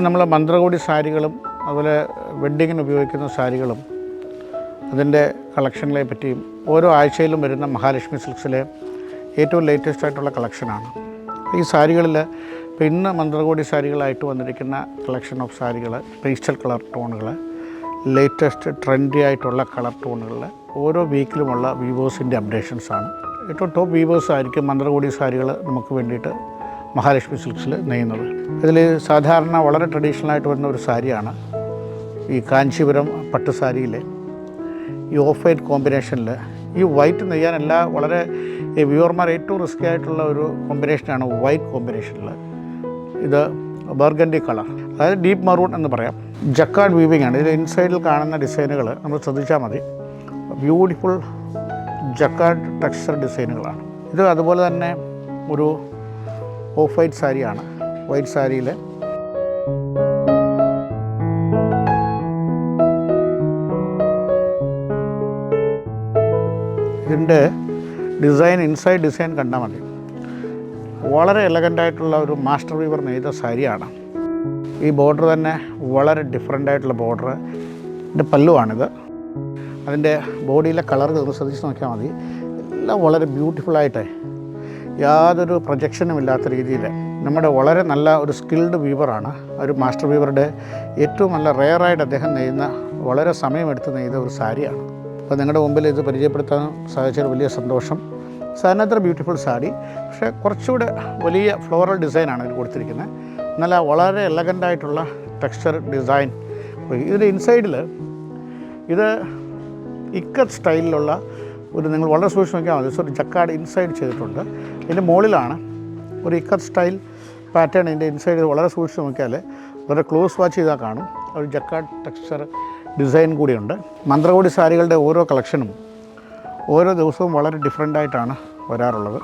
നമ്മൾ മന്ത്രകോടി സാരികളും അതുപോലെ വെഡ്ഡിങ്ങിന് ഉപയോഗിക്കുന്ന സാരികളും അതിൻ്റെ കളക്ഷനുകളെ പറ്റിയും ഓരോ ആഴ്ചയിലും വരുന്ന മഹാലക്ഷ്മി സിൽക്സിലെ ഏറ്റവും ലേറ്റസ്റ്റ് ആയിട്ടുള്ള കളക്ഷനാണ്. ഈ സാരികളിൽ ഇപ്പോൾ ഇന്ന് മന്ത്രകോടി സാരികളായിട്ട് വന്നിരിക്കുന്ന കളക്ഷൻ ഓഫ് സാരികൾ, പേസ്റ്റൽ കളർ ടോണുകൾ, ലേറ്റസ്റ്റ് ട്രെൻഡി ആയിട്ടുള്ള കളർ ടോണുകളിൽ ഓരോ വീക്കിലുമുള്ള വീവേഴ്സിൻ്റെ അപ്ഡേഷൻസാണ്. ഏറ്റവും ടോപ്പ് വീവേഴ്സ് ആയിരിക്കും മന്ത്രകോടി സാരികൾ നമുക്ക് വേണ്ടിയിട്ട് മഹാലക്ഷ്മി സിൽക്സിൽ നെയ്യുന്നത്. ഇതിൽ സാധാരണ വളരെ ട്രഡീഷണലായിട്ട് വരുന്ന ഒരു സാരിയാണ് ഈ കാഞ്ചീപുരം പട്ട് സാരിയിലെ ഈ ഓഫ് വൈറ്റ് കോമ്പിനേഷനിൽ ഈ വൈറ്റ് നെയ്യാൻ വളരെ വ്യൂവർമാർ ഏറ്റവും റിസ്കി ആയിട്ടുള്ള ഒരു കോമ്പിനേഷനാണ് വൈറ്റ് കോമ്പിനേഷനിൽ. ഇത് ബർഗൻഡി കളർ, അതായത് ഡീപ്പ് മറൂൺ എന്ന് പറയാം. ജക്കാർഡ് വീവിംഗ് ആണ്. ഇത് ഇൻസൈഡിൽ കാണുന്ന ഡിസൈനുകൾ നമ്മൾ ശ്രദ്ധിച്ചാൽ മതി. ബ്യൂട്ടിഫുൾ ജക്കാർഡ് ടെക്സ്ചർ ഡിസൈനുകളാണ്. ഇത് അതുപോലെ തന്നെ ഒരു ഓഫ് വൈറ്റ് സാരിയാണ്. വൈറ്റ് സാരിയിൽ ഇതിൻ്റെ ഡിസൈൻ, ഇൻസൈഡ് ഡിസൈൻ കണ്ടാൽ മതി. വളരെ എലഗൻ്റായിട്ടുള്ള ഒരു മാസ്റ്റർ വീവർ നെയ്ത സാരിയാണ്. ഈ ബോർഡർ തന്നെ വളരെ ഡിഫറെൻ്റ് ആയിട്ടുള്ള ബോർഡർ. ഇതിൻ്റെ പല്ലുവാണിത്. അതിൻ്റെ ബോഡിയിലെ കളർ ഒന്ന് ശ്രദ്ധിച്ച് നോക്കിയാൽ മതി. എല്ലാം വളരെ ബ്യൂട്ടിഫുള്ളായിട്ട്, യാതൊരു പ്രൊജക്ഷനും ഇല്ലാത്ത രീതിയിൽ നമ്മുടെ വളരെ നല്ല ഒരു സ്കിൽഡ് വീവറാണ്. ഒരു മാസ്റ്റർ വീവറുടെ ഏറ്റവും നല്ല റെയറായിട്ട് അദ്ദേഹം നെയ്യുന്ന, വളരെ സമയമെടുത്ത് നെയ്ത ഒരു സാരിയാണ്. അപ്പോൾ നിങ്ങളുടെ മുമ്പിൽ ഇത് പരിചയപ്പെടുത്താൻ സാധിച്ചൊരു വലിയ സന്തോഷം. സാരിനത്ര ബ്യൂട്ടിഫുൾ സാരി, പക്ഷേ കുറച്ചുകൂടെ വലിയ ഫ്ലോറൽ ഡിസൈനാണ് ഇതിൽ കൊടുത്തിരിക്കുന്നത്. നല്ല വളരെ എലഗൻ്റായിട്ടുള്ള ടെക്സ്ചർ ഡിസൈൻ. ഇതിൻ്റെ ഇൻസൈഡിൽ ഇത് ഇക്കത്ത് സ്റ്റൈലിലുള്ള ഒരു, നിങ്ങൾ വളരെ സൂക്ഷിച്ച് നോക്കിയാൽ മതി, ഒരു ജക്കാർഡ് ഇൻസൈഡ് ചെയ്തിട്ടുണ്ട്. ഇതിൻ്റെ മുകളിലാണ് ഒരു ഇക്കത്ത് സ്റ്റൈൽ പാറ്റേൺ. ഇതിൻ്റെ ഇൻസൈഡ് വളരെ സൂക്ഷിച്ച് നോക്കിയാൽ വളരെ ക്ലോസ് വാച്ച് ചെയ്താൽ കാണും ഒരു ജക്കാർഡ് ടെക്സ്ചർ ഡിസൈൻ കൂടിയുണ്ട്. മന്ത്രകോടി സാരികളുടെ ഓരോ കളക്ഷനും ഓരോ ദിവസവും വളരെ ഡിഫറെൻ്റായിട്ടാണ് വരാറുള്ളത്.